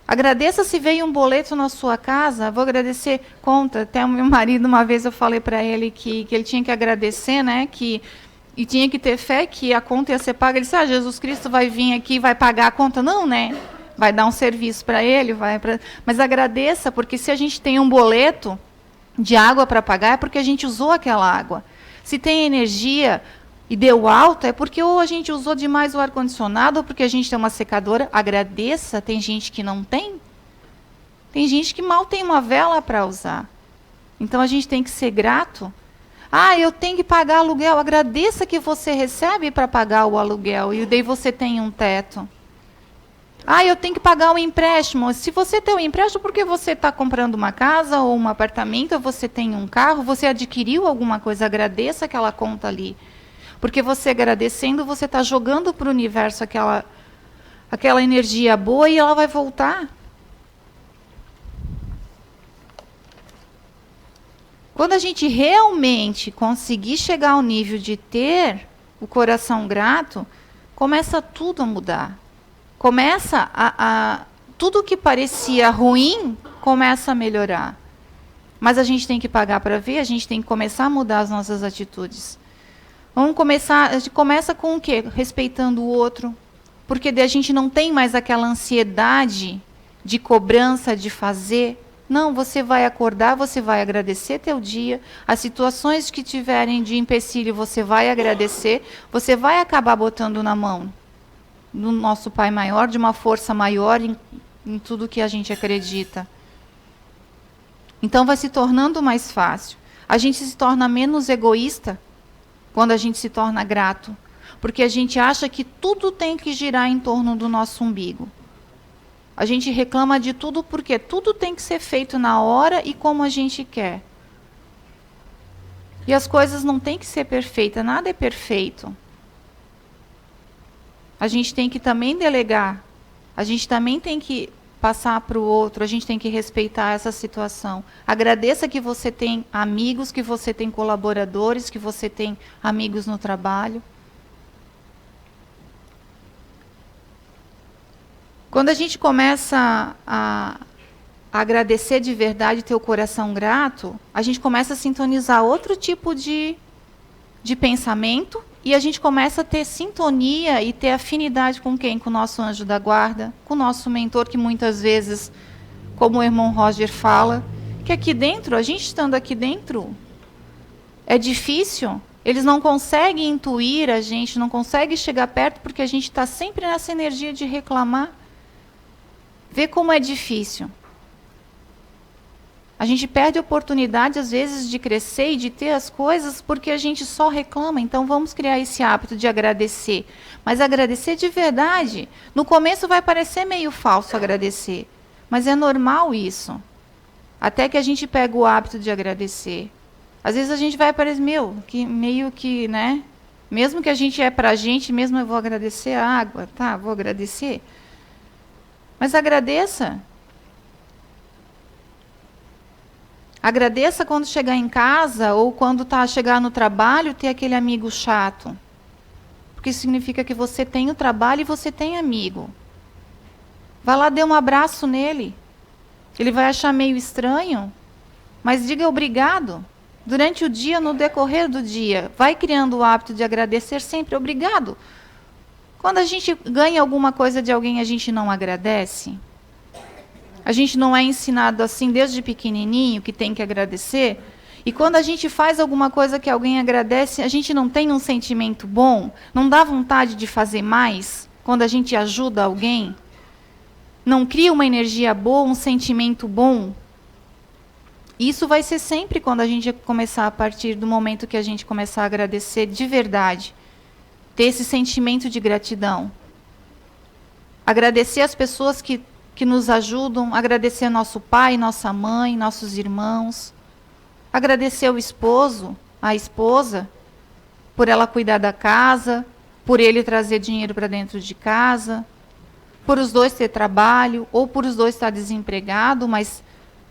Agradeça se veio um boleto na sua casa, vou agradecer, conta, até o meu marido, uma vez eu falei para ele que ele tinha que agradecer, né, e tinha que ter fé que a conta ia ser paga. Ele disse, Jesus Cristo vai vir aqui e vai pagar a conta. Não, né? Vai dar um serviço para ele, mas agradeça, porque se a gente tem um boleto, de água para pagar, é porque a gente usou aquela água. Se tem energia e deu alta, é porque ou a gente usou demais o ar-condicionado, ou porque a gente tem uma secadora. Agradeça, tem gente que não tem. Tem gente que mal tem uma vela para usar. Então a gente tem que ser grato. Ah, eu tenho que pagar aluguel. Agradeça que você recebe para pagar o aluguel e daí você tem um teto. Ah, eu tenho que pagar um empréstimo. Se você tem um empréstimo, porque você está comprando uma casa ou um apartamento, ou você tem um carro, você adquiriu alguma coisa, agradeça aquela conta ali. Porque você agradecendo, você está jogando para o universo aquela energia boa e ela vai voltar. Quando a gente realmente conseguir chegar ao nível de ter o coração grato, começa tudo a mudar. Começa tudo que parecia ruim, começa a melhorar. Mas a gente tem que pagar para ver, a gente tem que começar a mudar as nossas atitudes. Vamos começar, a gente começa com o quê? Respeitando o outro. Porque daí a gente não tem mais aquela ansiedade de cobrança, de fazer. Não, você vai acordar, você vai agradecer teu dia. As situações que tiverem de empecilho, você vai agradecer. Você vai acabar botando na mão do nosso Pai Maior, de uma força maior em tudo que a gente acredita. Então vai se tornando mais fácil. A gente se torna menos egoísta quando a gente se torna grato. Porque a gente acha que tudo tem que girar em torno do nosso umbigo. A gente reclama de tudo porque tudo tem que ser feito na hora e como a gente quer. E as coisas não têm que ser perfeitas, nada é perfeito. A gente tem que também delegar. A gente também tem que passar para o outro, a gente tem que respeitar essa situação. Agradeça que você tem amigos, que você tem colaboradores, que você tem amigos no trabalho. Quando a gente começa a agradecer de verdade, ter o coração grato, a gente começa a sintonizar outro tipo de pensamento e a gente começa a ter sintonia e ter afinidade com quem? Com o nosso anjo da guarda, com o nosso mentor, que muitas vezes, como o irmão Roger fala, que aqui dentro, a gente estando aqui dentro, é difícil. Eles não conseguem intuir a gente, não conseguem chegar perto, porque a gente está sempre nessa energia de reclamar. Vê como é difícil. A gente perde a oportunidade, às vezes, de crescer e de ter as coisas porque a gente só reclama. Então, vamos criar esse hábito de agradecer. Mas agradecer de verdade. No começo vai parecer meio falso agradecer. Mas é normal isso. Até que a gente pega o hábito de agradecer. Às vezes a gente vai parecer, que meio que, né? Mesmo que a gente é pra gente, mesmo eu vou agradecer a água, tá? Vou agradecer. Mas agradeça. Agradeça quando chegar em casa ou quando chegar no trabalho, ter aquele amigo chato. Porque isso significa que você tem o trabalho e você tem amigo. Vai lá, dê um abraço nele. Ele vai achar meio estranho, mas diga obrigado. Durante o dia, no decorrer do dia, vai criando o hábito de agradecer sempre obrigado. Quando a gente ganha alguma coisa de alguém, a gente não agradece. A gente não é ensinado assim desde pequenininho que tem que agradecer. E quando a gente faz alguma coisa que alguém agradece, a gente não tem um sentimento bom? Não dá vontade de fazer mais quando a gente ajuda alguém? Não cria uma energia boa, um sentimento bom? Isso vai ser sempre quando a gente começar, a partir do momento que a gente começar a agradecer de verdade. Ter esse sentimento de gratidão. Agradecer as pessoas que nos ajudam, agradecer nosso pai, nossa mãe, nossos irmãos. Agradecer o esposo, a esposa, por ela cuidar da casa, por ele trazer dinheiro para dentro de casa, por os dois ter trabalho, ou por os dois estar desempregado, mas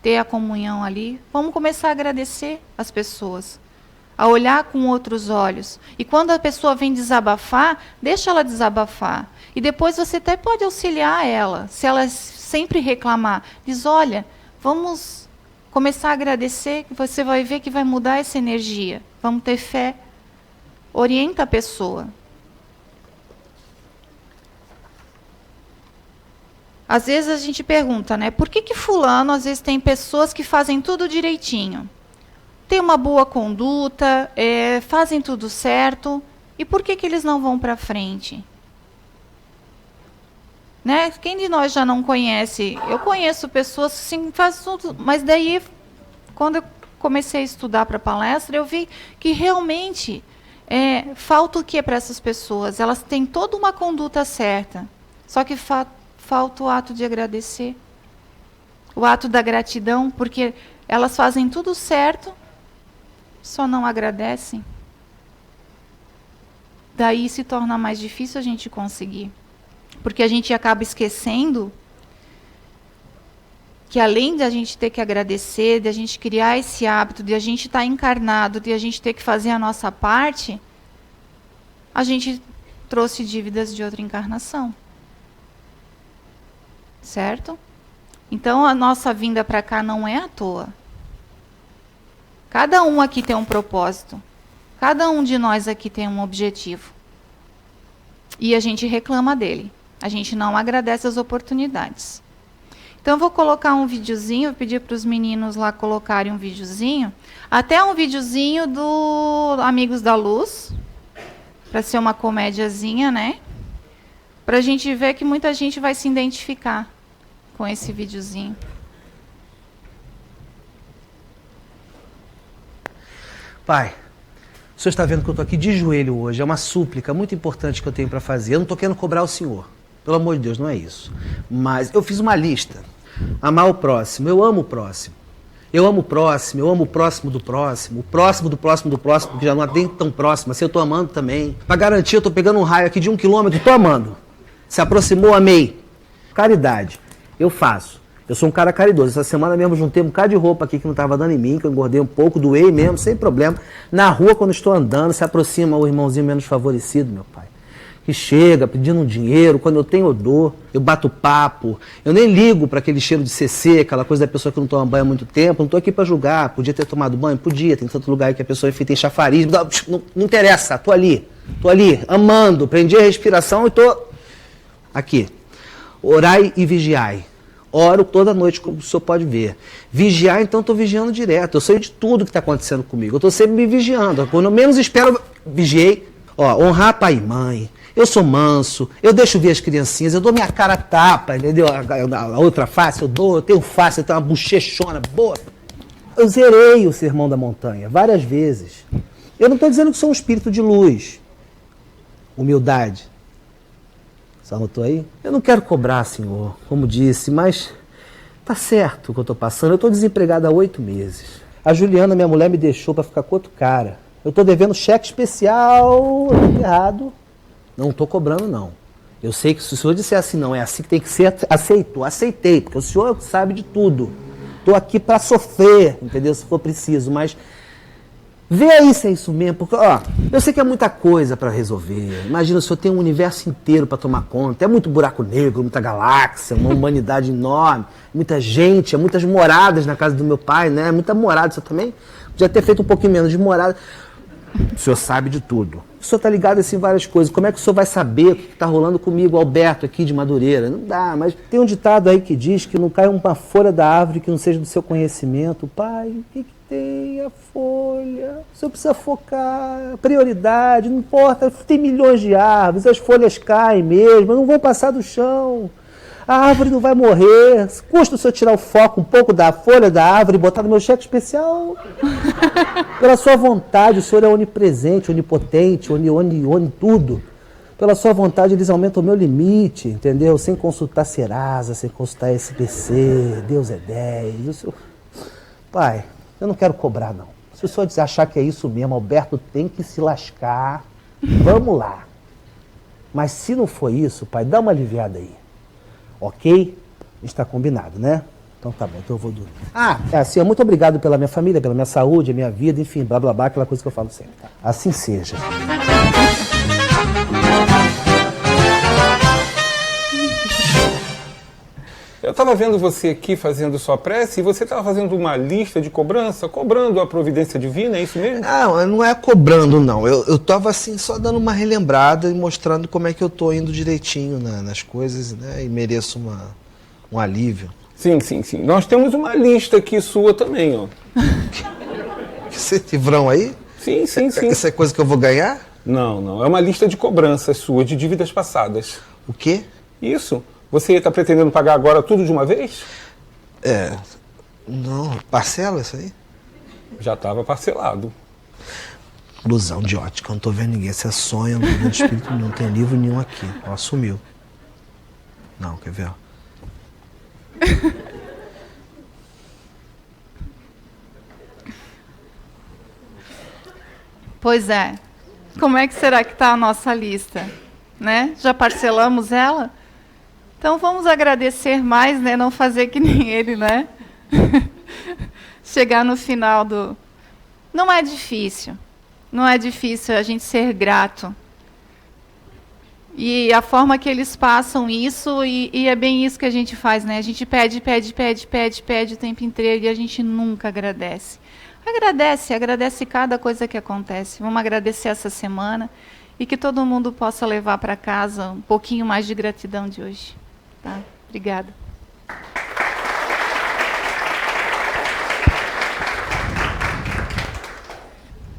ter a comunhão ali. Vamos começar a agradecer as pessoas, a olhar com outros olhos. E quando a pessoa vem desabafar, deixa ela desabafar. E depois você até pode auxiliar ela, se ela sempre reclamar. Diz, olha, vamos começar a agradecer, que você vai ver que vai mudar essa energia. Vamos ter fé. Orienta a pessoa. Às vezes a gente pergunta, né? Por que fulano, às vezes tem pessoas que fazem tudo direitinho? têm uma boa conduta, fazem tudo certo, e por que eles não vão para frente? Né? Quem de nós já não conhece? Eu conheço pessoas que sim, fazem tudo, mas daí, quando eu comecei a estudar para palestra, eu vi que realmente falta o que para essas pessoas? Elas têm toda uma conduta certa, só que falta o ato de agradecer, o ato da gratidão, porque elas fazem tudo certo, só não agradecem. Daí se torna mais difícil a gente conseguir. Porque a gente acaba esquecendo que além de a gente ter que agradecer, de a gente criar esse hábito, de a gente estar encarnado, de a gente ter que fazer a nossa parte, a gente trouxe dívidas de outra encarnação. Certo? Então a nossa vinda para cá não é à toa. Cada um aqui tem um propósito. Cada um de nós aqui tem um objetivo. E a gente reclama dele. A gente não agradece as oportunidades. Então eu vou colocar um videozinho, vou pedir para os meninos lá colocarem um videozinho, até um videozinho do Amigos da Luz, para ser uma comédiazinha, né? Para a gente ver que muita gente vai se identificar com esse videozinho. Pai, o senhor está vendo que eu estou aqui de joelho hoje, é uma súplica muito importante que eu tenho para fazer. Eu não estou querendo cobrar o senhor, pelo amor de Deus, não é isso. Mas eu fiz uma lista. Amar o próximo, eu amo o próximo. Eu amo o próximo, eu amo o próximo do próximo, o próximo do próximo do próximo, porque já não é nem tão próximo, assim eu estou amando também. Para garantir, eu estou pegando um raio aqui de 1 quilômetro, estou amando. Se aproximou, amei. Caridade, eu faço. Eu sou um cara caridoso. Essa semana mesmo juntei um bocado de roupa aqui que não estava dando em mim, que eu engordei um pouco, doei mesmo, sem problema. Na rua, quando estou andando, se aproxima o irmãozinho menos favorecido, meu pai. Que chega pedindo um dinheiro, quando eu tenho odor, eu bato papo. Eu nem ligo para aquele cheiro de CC, aquela coisa da pessoa que não toma banho há muito tempo. Não estou aqui para julgar. Podia ter tomado banho? Podia. Tem tanto lugar aí que a pessoa enfim, tem chafariz. Não interessa, estou ali, amando. Prendi a respiração e estou aqui. Orai e vigiai. Oro toda noite, como o senhor pode ver. Vigiar, então, estou vigiando direto. Eu sei de tudo que está acontecendo comigo. Eu estou sempre me vigiando. Quando eu menos espero, vigiei. Honrar pai e mãe. Eu sou manso. Eu deixo ver as criancinhas. Eu dou minha cara a tapa, entendeu? A outra face, eu tenho face, eu tenho uma bochechona boa. Eu zerei o Sermão da Montanha várias vezes. Eu não estou dizendo que sou um espírito de luz. Humildade. Só anotou aí? Eu não quero cobrar, senhor, como disse, mas tá certo o que eu tô passando. Eu tô desempregado há 8 meses. A Juliana, minha mulher, me deixou para ficar com outro cara. Eu tô devendo cheque especial errado. Não tô cobrando, não. Eu sei que se o senhor disser assim, não, é assim que tem que ser, aceitei, porque o senhor sabe de tudo. Tô aqui para sofrer, entendeu? Se for preciso, mas vê aí se é isso mesmo, porque, eu sei que é muita coisa para resolver. Imagina, o senhor tem um universo inteiro para tomar conta. É muito buraco negro, muita galáxia, uma humanidade enorme, muita gente, muitas moradas na casa do meu pai, né? Muita morada, o senhor também podia ter feito um pouquinho menos de morada. O senhor sabe de tudo. O senhor está ligado assim, em várias coisas. Como é que o senhor vai saber o que está rolando comigo, Alberto, aqui de Madureira? Não dá, mas tem um ditado aí que diz que não cai uma folha da árvore que não seja do seu conhecimento. Pai, o que tem a folha? O senhor precisa focar, prioridade, não importa, tem milhões de árvores, as folhas caem mesmo, não vão passar do chão. A árvore não vai morrer. Custa o senhor tirar o foco um pouco da folha da árvore e botar no meu cheque especial? Pela sua vontade, o senhor é onipresente, onipotente, oni tudo. Pela sua vontade, eles aumentam o meu limite, entendeu? Sem consultar Serasa, sem consultar SBC, Deus é 10. Senhor... Pai, eu não quero cobrar, não. Se o senhor achar que é isso mesmo, Alberto tem que se lascar. Vamos lá. Mas se não for isso, pai, dá uma aliviada aí. Ok? Está combinado, né? Então tá bom, então eu vou dormir. É assim, muito obrigado pela minha família, pela minha saúde, a minha vida, enfim, blá blá blá, aquela coisa que eu falo sempre. Tá? Assim seja. Eu estava vendo você aqui fazendo sua prece e você estava fazendo uma lista de cobrança, cobrando a providência divina, é isso mesmo? Não é cobrando, não. Eu estava assim, só dando uma relembrada e mostrando como é que eu estou indo direitinho nas coisas, né? E mereço um alívio. Sim. Nós temos uma lista aqui sua também, ó. Esse livrão aí? Sim, sim, sim. Essa é coisa que eu vou ganhar? Não, não. É uma lista de cobranças sua de dívidas passadas. O quê? Isso. Você está pretendendo pagar agora tudo de uma vez? Não, parcela isso aí? Já estava parcelado. Ilusão de ótica, eu não tô vendo ninguém. Você é sonho, não tô vendo espírito nenhum, não tem livro nenhum aqui. Ó, sumiu. Não, quer ver? Ó. Pois é. Como é que será que está a nossa lista? Né? Já parcelamos ela? Então vamos agradecer mais, né? Não fazer que nem ele, né? Chegar no final do... Não é difícil. Não é difícil a gente ser grato. E a forma que eles passam isso, e é bem isso que a gente faz, né? A gente pede o tempo inteiro e a gente nunca agradece. Agradece cada coisa que acontece. Vamos agradecer essa semana e que todo mundo possa levar para casa um pouquinho mais de gratidão de hoje. Tá? Obrigada.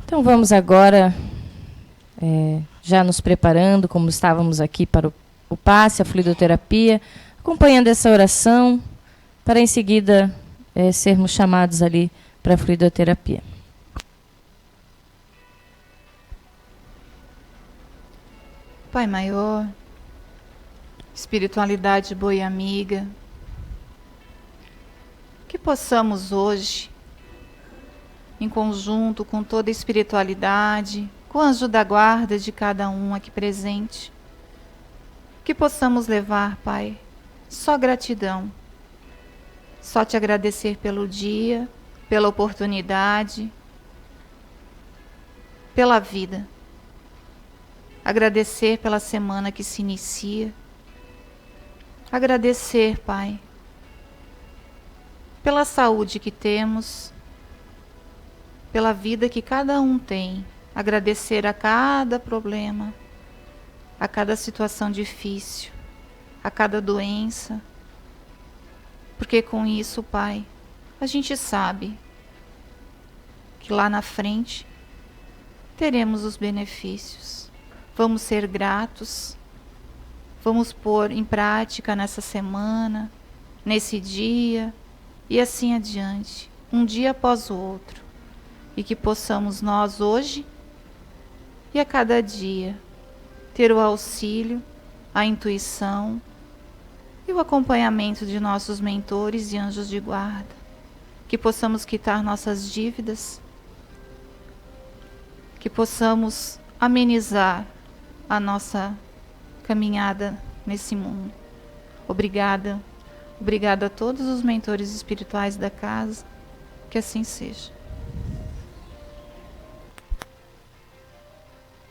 Então vamos agora, já nos preparando, como estávamos aqui para o passe, a fluidoterapia, acompanhando essa oração, para em seguida sermos chamados ali para a fluidoterapia. Pai maior, espiritualidade boa e amiga, que possamos hoje, em conjunto com toda a espiritualidade, com o anjo da guarda de cada um aqui presente, que possamos levar, Pai, só gratidão, só te agradecer pelo dia, pela oportunidade, pela vida. Agradecer pela semana que se inicia. Agradecer, Pai, pela saúde que temos, pela vida que cada um tem. Agradecer a cada problema, a cada situação difícil, a cada doença. Porque com isso, Pai, a gente sabe que lá na frente teremos os benefícios. Vamos ser gratos, vamos pôr em prática nessa semana, nesse dia e assim adiante, um dia após o outro. E que possamos nós hoje e a cada dia ter o auxílio, a intuição e o acompanhamento de nossos mentores e anjos de guarda. Que possamos quitar nossas dívidas, que possamos amenizar a nossa caminhada nesse mundo. Obrigada. Obrigada a todos os mentores espirituais da casa. Que assim seja.